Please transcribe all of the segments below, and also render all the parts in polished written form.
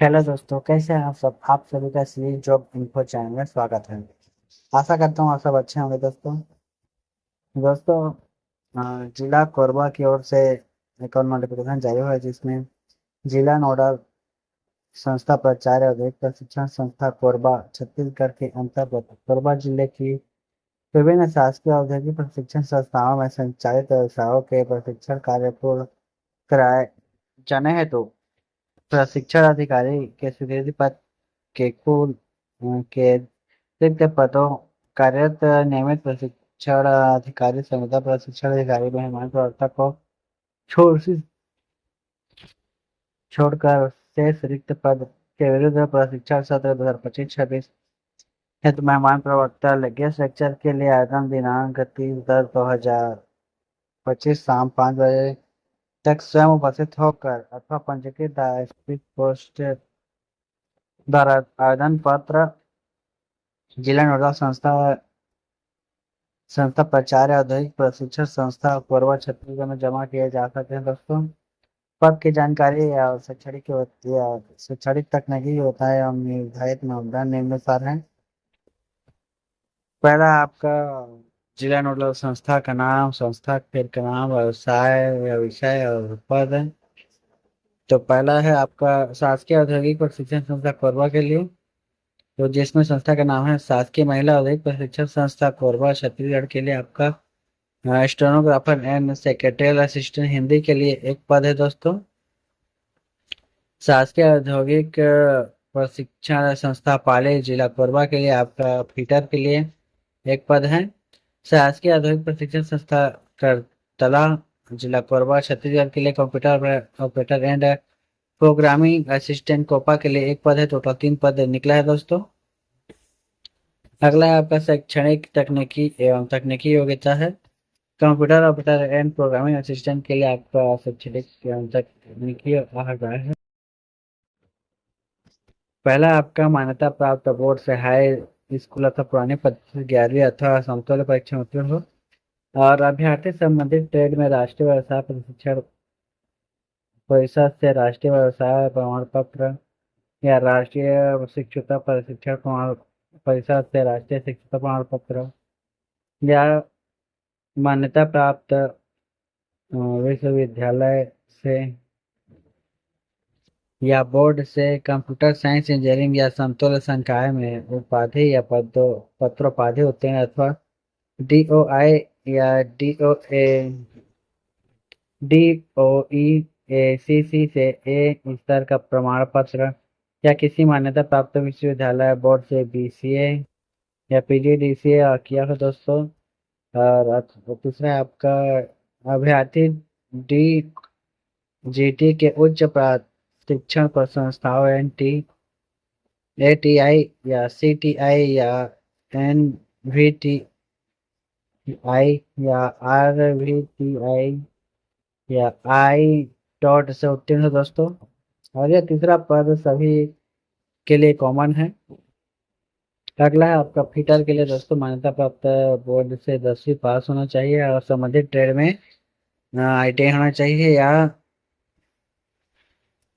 Hello दोस्तों, कैसे हैं आप सब। आप सभी का सी जॉब इन्फो चैनल में स्वागत है। आशा करता हूँ आप सब अच्छे होंगे दोस्तों। दोस्तों, जिला कोरबा की ओर से एक और नोटिफिकेशन जारी हुआ है जिसमें जिला नोडल संस्था प्राचार्य औद्योगिक प्रशिक्षण संस्था कोरबा छत्तीसगढ़ के अंतर्गत कोरबा जिले की विभिन्न शासकीय औद्योगिक प्रशिक्षण संस्थाओं में संचालित व्यवसायों के प्रशिक्षण कार्य पूर्ण कराए जाने हेतु प्रशिक्षण अधिकारी के स्वीकृति पद के कुल के रिक्त पदों कार्यरत नियमित प्रशिक्षण अधिकारी संविदा प्रशिक्षण अधिकारी मेहमान प्रवक्ता को छोड़ छोड़कर शेष रिक्त पद के विरुद्ध प्रशिक्षण सत्र 2025-26 हेतु मेहमान प्रवक्ता गेस्ट लेक्चर के लिए आवेदन दिनांक 30/10/2025 शाम 5 बजे तक स्वयं उपस्थित होकर अथवा पंजीकृत स्पीड पोस्ट द्वारा आवेदन पत्र जिला नोडल संस्था प्राचार्य औद्योगिक प्रशिक्षण संस्था कोरबा छत्तीसगढ़ में जमा किए जा सकते हैं दोस्तों। पद की जानकारी या शैक्षणिक या शैक्षणिक तकनीकी होता है एवं निर्धारित मानदंड निम्नानुसार है। पहला आपका जिला नोडल संस्था का नाम, संस्था फिर का नाम, व्यवसाय या विषय और पद है। तो पहला है आपका शासकीय औद्योगिक प्रशिक्षण संस्था कोरबा के लिए, तो जिसमें संस्था का नाम है शासकीय महिला औद्योगिक प्रशिक्षण संस्था कोरबा छत्तीसगढ़ के लिए आपका stenographer and secretarial assistant Hindi के लिए एक पद है दोस्तों। शासकीय औद्योगिक प्रशिक्षण संस्था पाली जिला कोरबा के लिए आपका फीटर के लिए एक पद है। शासकीय औद्योगिक प्रशिक्षण संस्था करतला जिला कोरबा छत्तीसगढ़ के लिए computer operator and programming assistant COPA के लिए एक पद है। टोटल 3 पद निकला है दोस्तों। अगला है आपका शैक्षणिक तकनीकी एवं तकनीकी योग्यता है। Computer operator and programming assistant के लिए आपका शैक्षणिक एवं तकनीकी अर्हता है। पहला आपका मान्यता प्राप्त बोर्ड से हाई स्कूल अथवा पुरानी पद्धति से 11वीं अथवा समतुल्य परीक्षा में उत्तीर्ण हो और अभ्यर्थी संबंधित ट्रेड में राष्ट्रीय व्यवसाय प्रशिक्षण परिषद से राष्ट्रीय व्यवसाय प्रमाण पत्र या राष्ट्रीय शिक्षुता प्रशिक्षण प्रमाण परिषद से राष्ट्रीय शिक्षुता प्रमाण पत्र या मान्यता प्राप्त विश्वविद्यालय से या बोर्ड से कंप्यूटर साइंस इंजीनियरिंग या समतुल्य संकाय में उपाधि या पत्रोपाधि उत्तीर्ण अथवा डीओआई या डीओई से ए स्तर का प्रमाण पत्र या किसी मान्यता प्राप्त विश्वविद्यालय बोर्ड से बीसीए या पीजीडीसीए किया हो दोस्तों। और दूसरा आपका अभ्यर्थी डी जीटी के उच्च प्रशिक्षण पर संस्थाओं एटीआई या सीटीआई या एनवीटीआई या आरवीटीआई या आई डॉट से उत्तीर्ण हो दोस्तों। और यह तीसरा पद सभी के लिए कॉमन है। अगला है आपका फिटर के लिए दोस्तों, मान्यता प्राप्त बोर्ड से 10वीं पास होना चाहिए और संबंधित ट्रेड में आईटीआई होना चाहिए या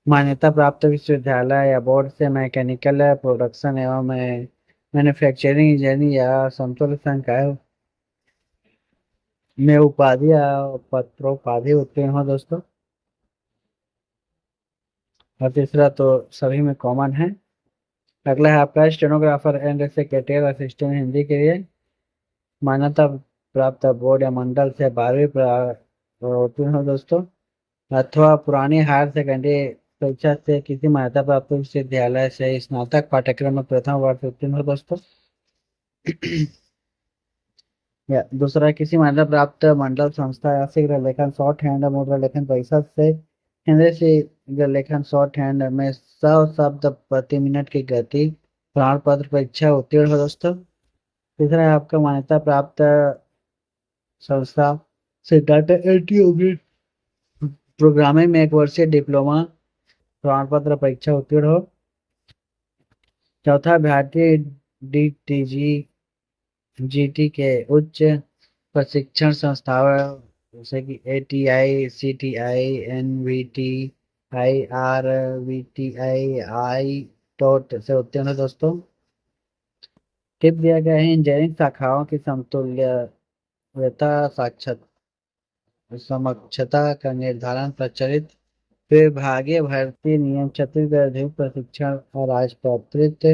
मान्यता प्राप्त विश्वविद्यालय या बोर्ड से मैकेनिकल प्रोडक्शन एवं मैन्युफैक्चरिंग इंजीनियरिंग या समतुल्य संकाय में उपाधि या पत्रोपाधि उत्तीर्ण हो दोस्तों। और तीसरा तो सभी में कॉमन है। अगला है आपका stenographer and secretarial assistant Hindi के लिए, मान्यता प्राप्त बोर्ड या मंडल से 12वीं उत्तीर्ण हो दोस्तों अथवा पुरानी हायर सेकेंडरी परीक्षा से किसी मान्यता प्राप्त विश्वविद्यालय से स्नातक पाठ्यक्रम में प्रथम वर्ष उत्तीर्ण हो दोस्तों। या दूसरा किसी मान्यता प्राप्त मंडल संस्था या शीघ्र लेखन शॉर्ट हैंड मुद्रा लेखन परिषद से हिंदी शीघ्र लेखन शॉर्ट हैंड में 100 शब्द प्रति मिनट की गति प्रमाण पत्र परीक्षा उत्तीर्ण हो दोस्तों। तीसरा है आपका मान्यता प्राप्त संस्था से डाटा एंट्री होगी प्रोग्रामिंग में 1 वर्षीय डिप्लोमा प्रमाण पत्र परीक्षा उत्तीर्ण हो। चौथा भारतीय डीटीजी जीटी के उच्च प्रशिक्षण संस्थाओं जैसे कि ATI CTI NVT IRVTI dot से उत्तीर्ण है दोस्तों। टिप दिया गया है इंजीनियरिंग शाखाओं की समतुल्यता साक्षर समक्षता का निर्धारण प्रचलित विभागीय भर्ती नियम छत्तीसगढ़ अधिक प्रशिक्षण और राजपत्रित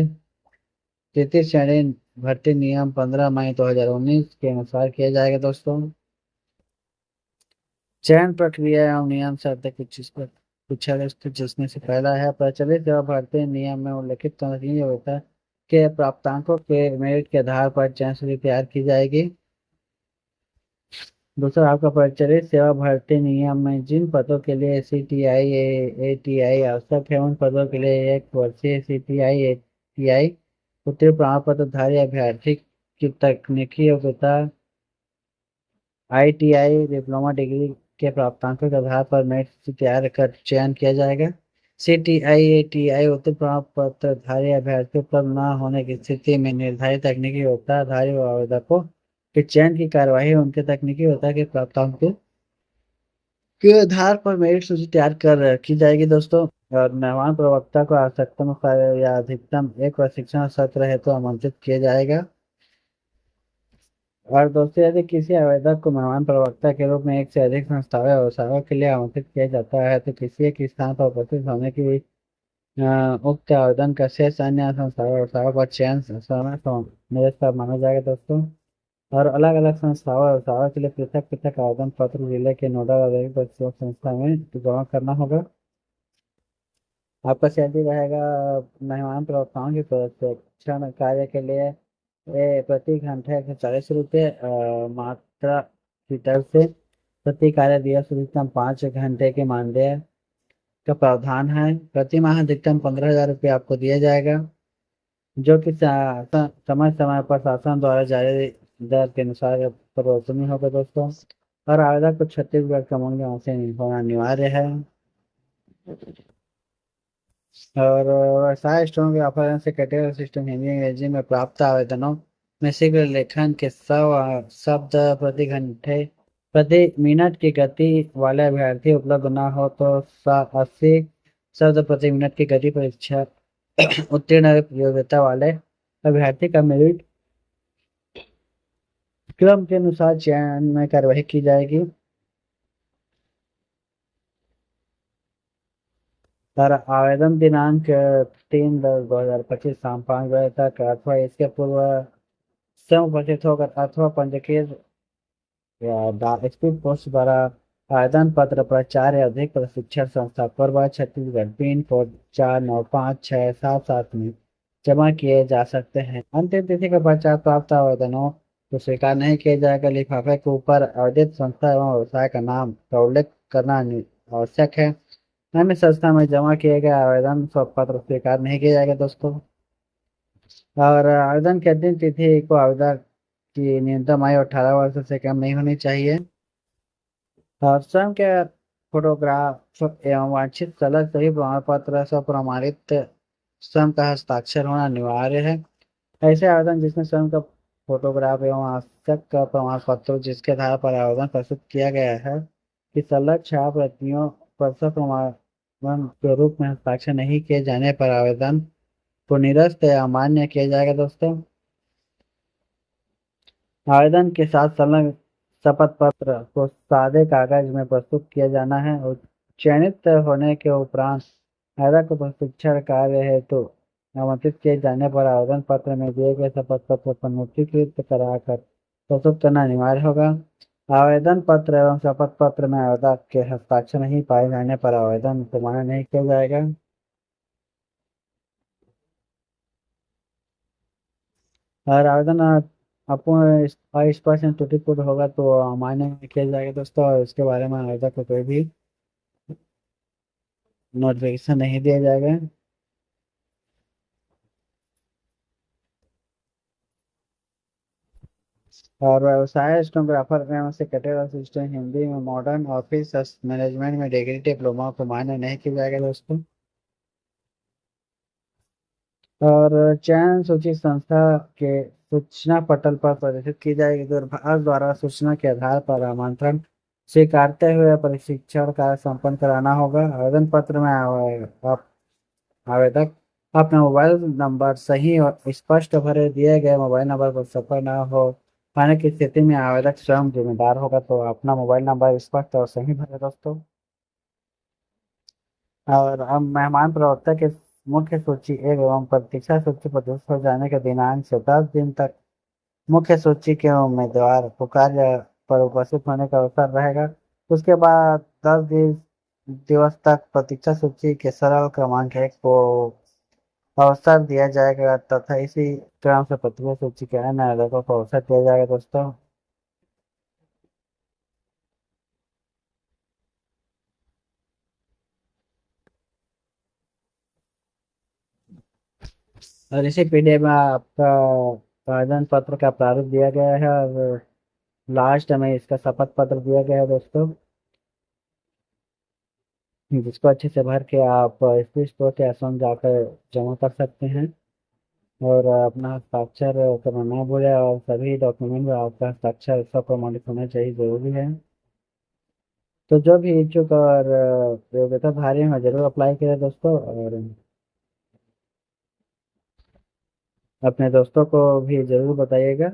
तृतीय श्रेणी भर्ती नियम 15 मई 2019 के अनुसार किया जाएगा दोस्तों। चयन प्रक्रिया एवं नियम शर्त कुछ इस पर पूछा गया दोस्तों, जिसमें से पहला है प्रचलित सेवा भर्ती नियम में उल्लिखित संरचना योग्यता के प्राप्तांकों के मेरिट के आधार पर चयन सूची तैयार की जाएगी। दूसरा आपका प्रचलित सेवा भर्ती नियम में जिन पदों के लिए CTI ATI आवश्यक है उन पदों के लिए 1 वर्षीय CTI ATI उत्तीर्ण प्रमाण पत्र धारी अभ्यर्थी की तकनीकी योग्यता ITI डिप्लोमा डिग्री के प्राप्तांकों के आधार पर मेरिट सूची तैयार कर चयन किया जाएगा। CTI ATI उत्तीर्ण प्रमाण पत्र धारी अभ्यर्थी उपलब्ध न होने की स्थिति में निर्धारित तकनीकी योग्यता धारी आवेदकों के चयन की कार्यवाही उनके तकनीकी योग्यता के प्राप्तांकों के आधार पर मेरिट सूची तैयार कर की जाएगी दोस्तों। और मेहमान प्रवक्ता को आवश्यकता में या अधिकतम 1 प्रशिक्षण सत्र है तो आमंत्रित किया जाएगा। और दोस्तों यदि किसी आवेदक को मेहमान प्रवक्ता के रूप में एक से अधिक संस्थाओं या व्यवसायों के लिए आमंत्रित किया जाता है तो किसी एक स्थान पर उपस्थित होने की उक्त आवेदन का शेष अन्य संस्थाओं व्यवसायों पर चयन समय निरस्त का माना जाएगा दोस्तों। और अलग अलग संस्थाओं व्यवसायों के लिए पृथक पृथक आवेदन पत्र जिले के नोडल अधिकारी संस्था में जमा करना होगा। आपका सैलरी रहेगा मेहमान प्रवक्ताओं की प्रशिक्षण कार्य के लिए प्रति घंटे 140 रुपये मात्रा की तरफ से प्रति कार्य दिवस अधिकतम 5 घंटे के मानदेय का प्रावधान है। प्रति माह अधिकतम 15,000 रुपये आपको दिया जाएगा, जो कि समय समय पर शासन द्वारा जारी दर के अनुसार परिवर्तनीय होगा दोस्तों। और आवेदक को छत्तीसगढ़ का मूल निवासी होना अनिवार्य है। और व्यवसाय स्टोन के ऑफर से कैटेगरी सिस्टम हिंदी अंग्रेजी में प्राप्त आवेदनों में शीघ्र लेखन के 100 शब्द प्रति घंटे प्रति मिनट की गति वाले अभ्यर्थी उपलब्ध न हो तो 80 शब्द प्रति मिनट की गति परीक्षा उत्तीर्ण योग्यता वाले अभ्यर्थी का मेरिट क्रम के अनुसार चयन में कार्यवाही की जाएगी। सर आवेदन दिनांक 3/10/2025 शाम 5 बजे तक अथवा इसके पूर्व स्वयं उपस्थित होकर अथवा पंजीकृत या स्पीड पोस्ट द्वारा आवेदन पत्र प्राचार्य अधिक प्रशिक्षण संस्था कोरबा छत्तीसगढ़ पिन कोड 495677 में जमा किए जा सकते हैं। अंतिम तिथि के पश्चात प्राप्त आवेदनों को स्वीकार नहीं किया जाएगा। लिफाफे के ऊपर आवेदित संस्था एवं व्यवसाय का नाम का उल्लेख करना आवश्यक है। अन्य संस्था में जमा किए गए आवेदन पत्र स्वीकार नहीं किया जाएगा दोस्तों। और आवेदन की अंतिम तिथि को आवेदन की न्यूनतम आयु 18 वर्ष से कम नहीं होनी चाहिए। और स्वयं के फोटोग्राफ एवं वांछित सलग सही प्रमाण पत्र से प्रमाणित स्वयं का हस्ताक्षर होना अनिवार्य है। ऐसे आवेदन जिसमें स्वयं का फोटोग्राफ एवं आवश्यक प्रमाण पत्र जिसके आधार पर आवेदन प्रस्तुत किया गया है कि सलग छाप प्रतियों पर प्रमाण के रूप में हस्ताक्षर नहीं किए जाने पर आवेदन को निरस्त या अमान्य किया जाएगा दोस्तों। आवेदन के साथ संलग्न शपथ पत्र को सादे कागज में प्रस्तुत किया जाना है और चयनित होने के उपरांत आवेदक को प्रशिक्षण कार्य हेतु आमंत्रित किए जाने पर आवेदन पत्र में दिए गए शपथ पत्र पर नोटिफिकेट कराकर प्रस्तुत करना अनिवार्य होगा। आवेदन पत्र एवं शपथ पत्र में आवेदक के हस्ताक्षर नहीं पाए जाने पर आवेदन को मान्य नहीं किया जाएगा। और आवेदन अपूर्ण अस्पष्ट त्रुटिपूर्ण होगा तो अमान्य किया जाएगा दोस्तों। और इसके बारे में आवेदक को कोई भी नोटिफिकेशन नहीं दिया जाएगा। और व्यवसाय स्टेनोग्राफर एवं सेक्रेटरी असिस्टेंट हिंदी में मॉडर्न ऑफिस मैनेजमेंट में डिग्री डिप्लोमा को मान्य नहीं किया जाएगा दोस्तों। और चयन सूची संस्था के सूचना पटल पर प्रदर्शित की जाएगी। दूरभाष द्वारा सूचना के आधार पर आमंत्रण स्वीकारते हुए प्रशिक्षण कार्य संपन्न कराना होगा। आवेदन पत्र में आप आवेदक अपना मोबाइल नंबर सही और स्पष्ट भरे, दिए गए मोबाइल नंबर पर सफल न हो पाने की स्थिति में आवेदक स्वयं जिम्मेदार होगा। तो अपना मोबाइल नंबर स्पष्ट और सही भरे दोस्तों। और अब मेहमान प्रवक्ता की मुख्य सूची एक एवं प्रतीक्षा सूची प्रदर्शित हो जाने के दिनांक से 10 दिन तक मुख्य सूची के उम्मीदवार को कार्य पर उपस्थित होने का अवसर रहेगा। उसके बाद 10 दिवस तक प्रतीक्षा सूची के सरल क्रमांक 1 को अवसर दिया जाएगा तथा इसी क्रम से प्रतीक्षा सूची के अन्य आवेदकों को अवसर दिया जाएगा दोस्तों। और इसी पीडीएफ में आपका आवेदन पत्र का प्रारूप दिया गया है और लास्ट में इसका शपथ पत्र दिया गया है दोस्तों, जिसको अच्छे से भर के आप स्पीड पोस्ट या आसान जाकर जमा कर सकते हैं। और अपना हस्ताक्षर करना ना भूलें और सभी डॉक्यूमेंट में आपका हस्ताक्षर प्रमाणित होना चाहिए, जरूरी है। तो जो भी इच्छुक और योग्यताधारी हैं जरूर अप्लाई करें दोस्तों, और अपने दोस्तों को भी जरूर बताइएगा।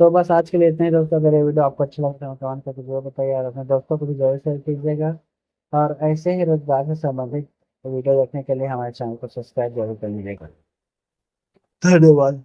तो बस आज के लिए इतना ही दोस्तों। अगर ये वीडियो आपको अच्छा लगता है तो कमेंट करके जरूर बताइए और अपने दोस्तों को भी जरूर शेयर कीजिएगा। और ऐसे ही रोजगार से संबंधित वीडियो देखने के लिए हमारे चैनल को सब्सक्राइब जरूर कर लीजिएगा। धन्यवाद।